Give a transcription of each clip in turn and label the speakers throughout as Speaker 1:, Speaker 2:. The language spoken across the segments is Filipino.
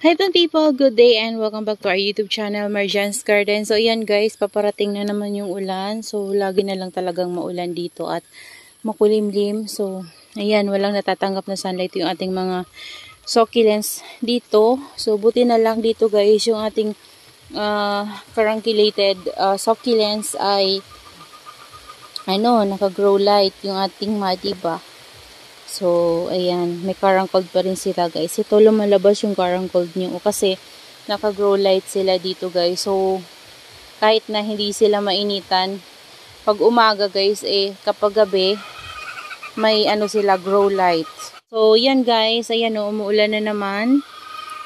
Speaker 1: Hi people, good day and welcome back to our YouTube channel, Marjan's Garden. So ayan guys, paparating na naman yung ulan. So lagi na lang talagang maulan dito at makulimlim. So ayan, walang natatanggap na sunlight yung ating mga succulents dito. So buti na lang dito guys, yung ating carunculated succulents ay naka-grow light yung ating madiba. So, ayan, may caruncle pa rin sila guys. Ito lumalabas yung caruncle nyo kasi naka-grow light sila dito guys. So, kahit na hindi sila mainitan, pag umaga guys, kapag gabi, may sila, grow light. So, yan guys, ayan umuulan na naman.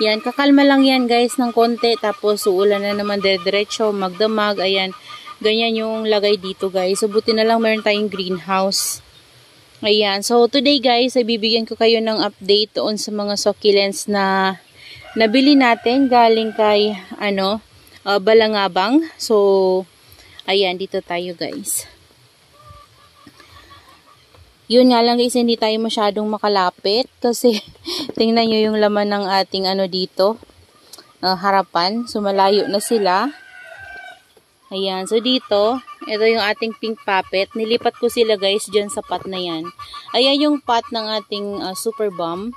Speaker 1: Yan, kakalma lang yan guys ng konti. Tapos, uulan na naman diretso, magdamag, ayan. Ganyan yung lagay dito guys. So, buti na lang meron tayong greenhouse. Ayan. So, today guys, ay bibigyan ko kayo ng update doon sa mga succulents na nabili natin galing kay, Balangabang. So, ayan, dito tayo guys. Yun nga lang guys, hindi tayo masyadong makalapit kasi tingnan nyo yung laman ng ating dito, harapan. So, malayo na sila. Ayan, so dito, ito yung ating pink puppet. Nilipat ko sila guys dyan sa pot na yan. Ayan yung pot ng ating super bomb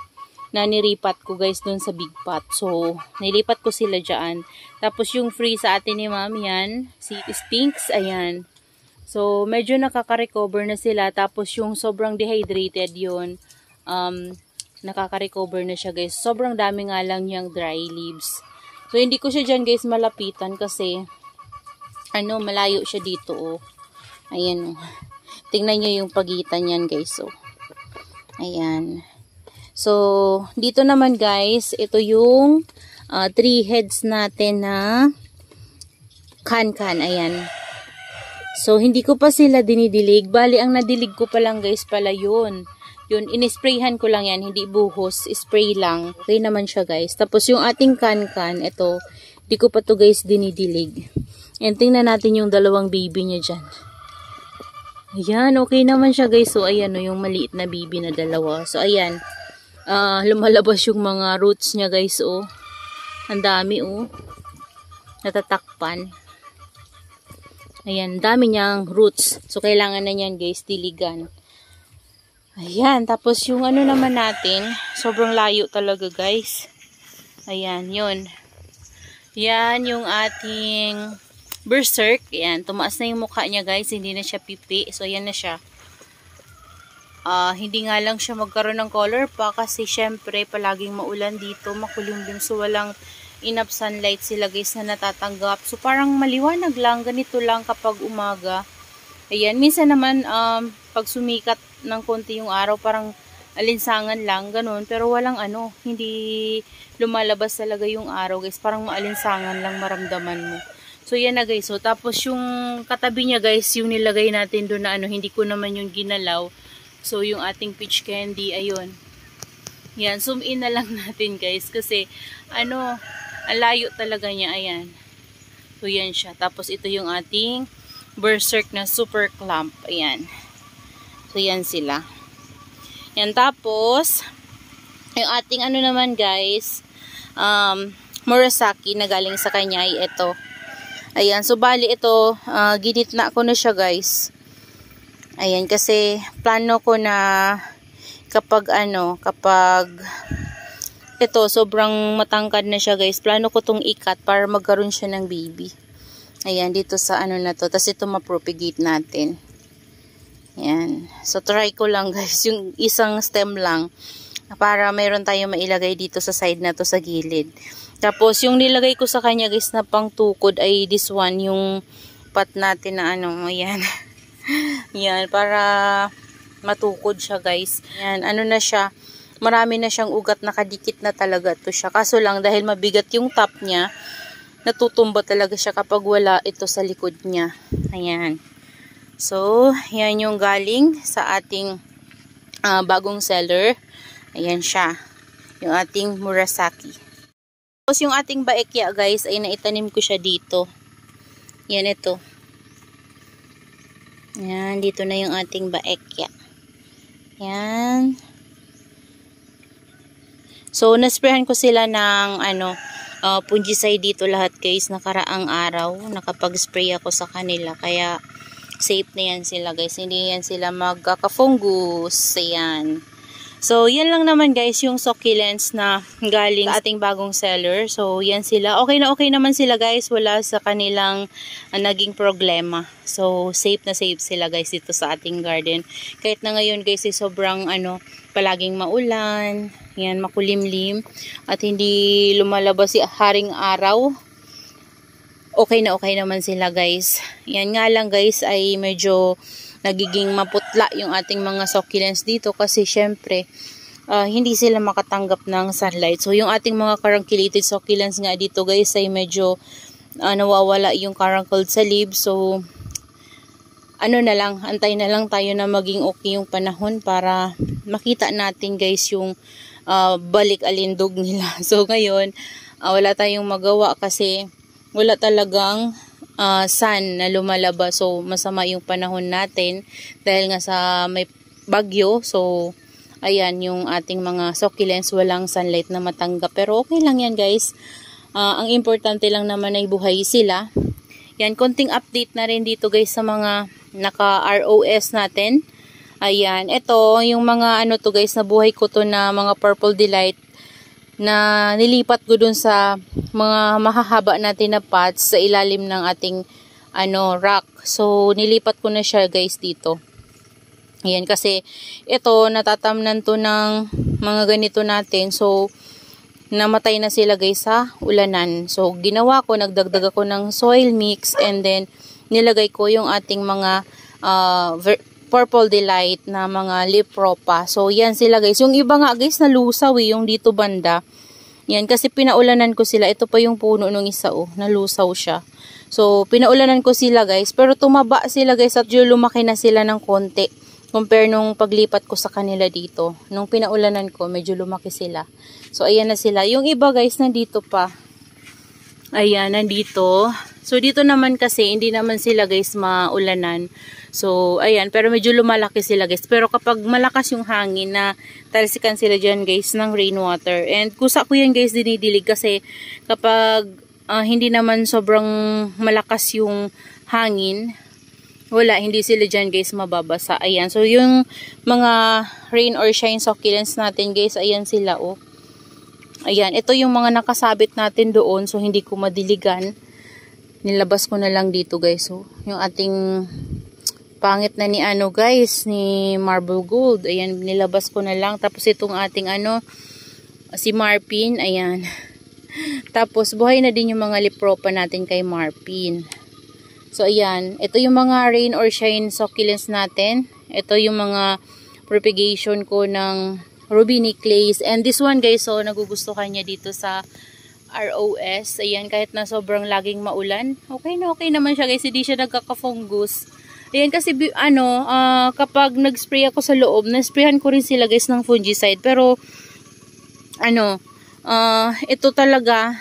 Speaker 1: na niripat ko guys dun sa big pot. So, nilipat ko sila dyan. Tapos yung free sa atin ni ma'am, yan, si Stinks, ayan. So, medyo nakaka-recover na sila. Tapos yung sobrang dehydrated yun, nakaka-recover na siya guys. Sobrang dami nga lang yung dry leaves. So, hindi ko siya dyan guys malapitan kasi malayo siya dito, oh. Ayan, oh. Tingnan nyo yung pagitan yan, guys, oh. Ayan. So, dito naman, guys, ito yung 3 heads natin na kan-kan. Ayan. So, hindi ko pa sila dinidilig. Bali, ang nadilig ko pa lang, guys, pala yun. Yun, inisprayhan ko lang yan. Hindi buhos. Spray lang. Okay naman siya, guys. Tapos, yung ating kan-kan, ito, hindi ko pa to guys, dinidilig. And tingnan natin yung dalawang baby niya dyan. Ayan, okay naman siya guys. So, ayan yung maliit na baby na dalawa. So, ayan. Lumalabas yung mga roots niya guys, oh. Ang dami, oh. Natatakpan. Ayan, dami niyang roots. So, kailangan na niyan guys, diligan. Ayan, tapos yung naman natin, sobrang layo talaga guys. Ayan, yun. Yan yung ating berserk. Ayan, tumaas na yung mukha niya guys. Hindi na siya pipi. So, ayan na siya. Hindi nga lang siya magkaroon ng color pa kasi syempre palaging maulan dito. Makulimlim. So, walang enough sunlight sila guys na natatanggap. So, parang maliwanag lang. Ganito lang kapag umaga. Ayan. Minsan naman, pag sumikat ng konti yung araw, parang alinsangan lang. Ganun. Pero walang hindi lumalabas talaga yung araw guys. Parang maalinsangan lang maramdaman mo. So, yan na guys. So, tapos yung katabi niya guys, yung nilagay natin doon na hindi ko naman yung ginalaw. So, yung ating peach candy, ayun. Yan, zoom in na lang natin guys. Kasi, ang layo talaga niya, ayan. So, yan siya. Tapos, ito yung ating berserk na super clump. Ayan. So, yan sila. Yan, tapos, yung ating naman guys, Murasaki na galing sa kanya ay ito. Ayan, so bali ito, ginitna ko na siya guys. Ayan, kasi plano ko na kapag ito sobrang matangkad na siya guys, plano ko tong ikat para magkaroon siya ng baby. Ayan, dito sa na to, tapos ito mapropagate natin. Ayan, so try ko lang guys, yung isang stem lang, para mayroon tayong mailagay dito sa side na to sa gilid. Tapos, yung nilagay ko sa kanya guys na pang tukod ay this one, yung pot natin na ayan. Yan, para matukod siya guys. Yan, na siya, marami na siyang ugat, nakadikit na talaga to siya. Kaso lang, dahil mabigat yung top niya, natutumba talaga siya kapag wala ito sa likod niya. Ayan. So, yan yung galing sa ating bagong seller. Ayan siya. Yung ating Murasaki. Tapos yung ating baekya guys ay naitanim ko siya dito. Yan ito. Yan, dito na yung ating baekya. Yan. So, nasprayan ko sila ng fungicide dito lahat guys, nakaraang araw. Nakapag-spray ako sa kanila. Kaya, safe na yan sila guys. Hindi yan sila magkaka-fungus. Ayan. So, yan lang naman guys yung succulents na galing sa ating bagong seller. So, yan sila. Okay na okay naman sila guys. Wala sa kanilang naging problema. So, safe na safe sila guys dito sa ating garden. Kahit na ngayon guys sobrang palaging maulan. Yan, makulimlim. At hindi lumalabas si haring araw. Okay na okay naman sila guys. Yan nga lang guys ay medyo nagiging maputla yung ating mga succulents dito kasi syempre hindi sila makatanggap ng sunlight. So yung ating mga carunculated succulents nga dito guys ay medyo nawawala yung caruncled sa leaves. So na lang, antay na lang tayo na maging okay yung panahon para makita natin guys yung balik alindog nila. So ngayon wala tayong magawa kasi wala talagang sun na lumalabas. So, masama yung panahon natin dahil nga sa may bagyo. So, ayan yung ating mga succulents walang sunlight na matanggap. Pero okay lang yan guys. Ang importante lang naman ay buhay sila. Yan, konting update na rin dito guys sa mga naka-ROS natin. Ayan, ito yung mga to guys, na buhay ko to na mga Purple Delight na nilipat ko dun sa mga mahahaba natin na pots sa ilalim ng ating rock. So nilipat ko na siya guys dito. Ayan, kasi ito natatamnan to ng mga ganito natin. So namatay na sila guys sa ulanan. So ginawa ko, nagdagdag ako ng soil mix and then nilagay ko yung ating mga Purple Delight na mga Lipropa. So yan sila guys. Yung iba nga guys nalusaw yung dito banda. Yan kasi pinaulanan ko sila. Ito pa yung puno nung isa nalusaw siya. So pinaulanan ko sila guys. Pero tumaba sila guys at lumaki na sila ng konti. Compare nung paglipat ko sa kanila dito. Nung pinaulanan ko medyo lumaki sila. So ayan na sila. Yung iba guys nandito pa. Ayan, nandito. So, dito naman kasi, hindi naman sila guys maulanan. So, ayan. Pero medyo lumalaki sila guys. Pero kapag malakas yung hangin na talsikan sila dyan guys ng rainwater. And kusa ko yan guys dinidilig kasi kapag hindi naman sobrang malakas yung hangin, wala, hindi sila dyan guys mababasa. Ayan. So, yung mga rain or shine succulents natin guys, ayan sila Ayan, ito yung mga nakasabit natin doon. So, hindi ko madiligan. Nilabas ko na lang dito guys. So, yung ating pangit na ni guys, ni Marble Gold. Ayan, nilabas ko na lang. Tapos itong ating si Marpin. Ayan. Tapos, buhay na din yung mga Lipropa natin kay Marpin. So, ayan. Ito yung mga rain or shine succulents natin. Ito yung mga propagation ko ng Ruby Necklace. And this one guys, so nagugustuhan niya dito sa ROS. Ayan, kahit na sobrang laging maulan. Okay na okay naman siya guys. Hindi siya nagkaka-fungus. Ayan, kasi kapag nag-spray ako sa loob, na-sprayan ko rin sila guys ng fungicide. Pero, ito talaga,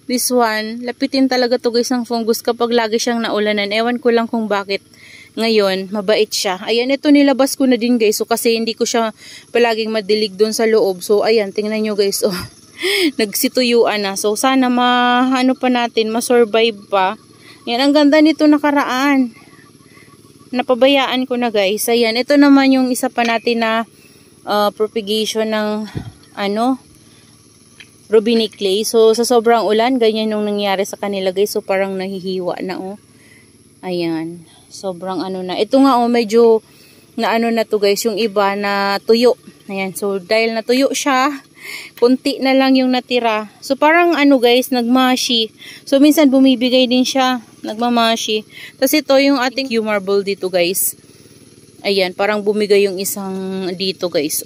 Speaker 1: this one, lapitin talaga to guys ng fungus kapag lagi siyang naulanan. Ewan ko lang kung bakit. Ngayon, mabait siya. Ayan, ito nilabas ko na din guys. So, kasi hindi ko siya palaging madilig doon sa loob. So, ayan, tingnan nyo guys. Nagsituyuan na. So, sana pa natin, ma-survive pa. Ayan, ang ganda nito nakaraan. Napabayaan ko na guys. Ayan, ito naman yung isa pa natin na propagation ng Ruby Necklace. So, sa sobrang ulan, ganyan yung nangyari sa kanila guys. So, parang nahihiwa na Ayan. Sobrang na. Ito nga medyo na na to guys. Yung iba na tuyo. Ayan. So, dahil natuyo siya, kunti na lang yung natira. So, parang guys, nagmashi. So, minsan bumibigay din siya. Nagmamashi. Tapos ito yung ating Q-marble dito guys. Ayan. Parang bumigay yung isang dito guys.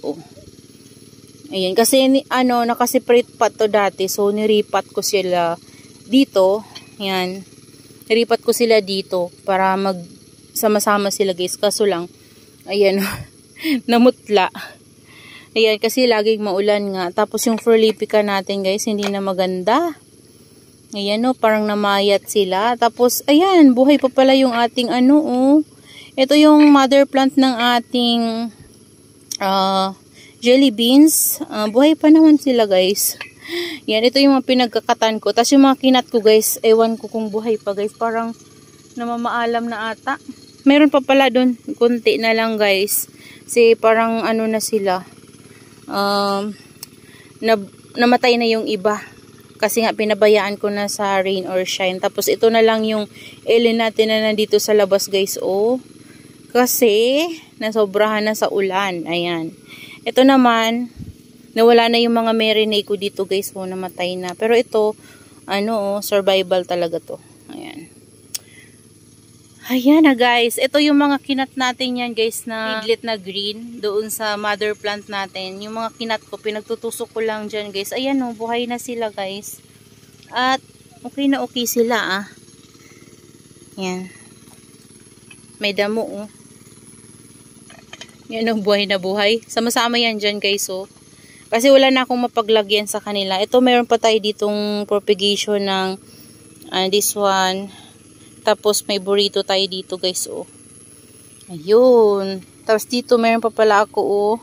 Speaker 1: Ayan. Kasi nakasiprate pa to dati. So, niripat ko sila dito. Ayan. Niripat ko sila dito para sama-sama sila guys. Kaso lang, ayan, namutla. Ayan, kasi laging maulan nga. Tapos yung Furlipica natin guys, hindi na maganda. Ayan parang namayat sila. Tapos, ayan, buhay pa pala yung ating Ito yung mother plant ng ating jelly beans. Buhay pa naman sila guys. Yan, ito yung mga pinagkakatan ko. Tapos yung mga kinat ko guys, ewan ko kung buhay pa guys. Parang namamaalam na ata. Meron pa pala dun. Kunti na lang guys. Kasi parang ano na sila. Namatay na yung iba. Kasi nga pinabayaan ko na sa rain or shine. Tapos ito na lang yung alien natin na nandito sa labas guys. Oh. Kasi nasobrahan na sa ulan. Ayan. Ito naman, nawala na yung mga marinade ko dito guys. Oh, namatay na. Pero ito, survival talaga to. Ayan. Ayan na guys. Ito yung mga kinat natin yan guys na piglet na green. Doon sa mother plant natin. Yung mga kinat ko, pinagtutusok ko lang dyan guys. Ayan o, buhay na sila guys. At okay na okay sila ah. Ayan. May damo oh. Yan ang buhay na buhay. Sama-sama yan dyan guys oh. Kasi wala na akong mapaglagyan sa kanila. Ito meron pa tayo ditong propagation ng this one. Tapos may burrito tayo dito guys oh. Ayun. Tapos dito meron pa pala ako oh.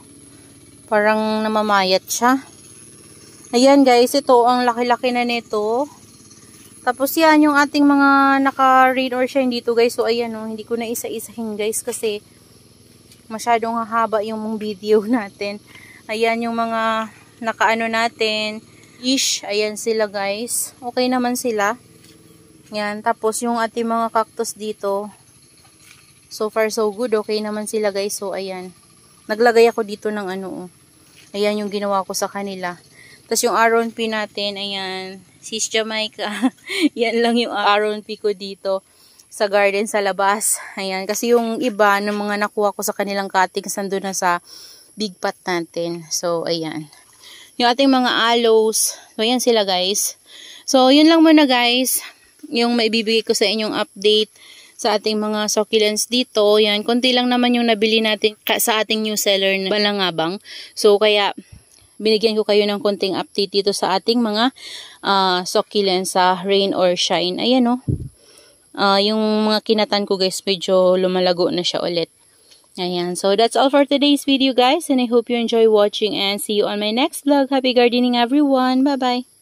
Speaker 1: Parang namamayat siya. Ayan guys, ito ang laki-laki na nito. Tapos yan yung ating mga naka-rain or shine dito guys. So ayan oh, hindi ko na isa-isahin guys kasi masyadong hahaba yung video natin. Ayan yung mga naka-ano natin. Ish, ayan sila guys. Okay naman sila. Yan, tapos yung ating mga cactus dito, so far so good, okay naman sila guys. So ayan, naglagay ako dito ng ano, ayan yung ginawa ko sa kanila. Tapos yung Aron P natin, ayan, sis Jamaica, yan lang yung Aron P ko dito sa garden sa labas. Ayan, kasi yung iba ng mga nakuha ko sa kanilang cuttings nandun na sa big pot natin. So ayan, yung ating mga aloes, so ayan sila guys. So yun lang muna guys yung maibibigay ko sa inyong update sa ating mga succulents dito. Yan, konti lang naman yung nabili natin sa ating new seller na Balangabang. So, kaya binigyan ko kayo ng konting update dito sa ating mga succulents sa rain or shine. Ayan o. Yung mga kinatan ko guys, medyo lumalago na siya ulit. Ayan. So, that's all for today's video guys. And I hope you enjoy watching and see you on my next vlog. Happy gardening everyone. Bye-bye.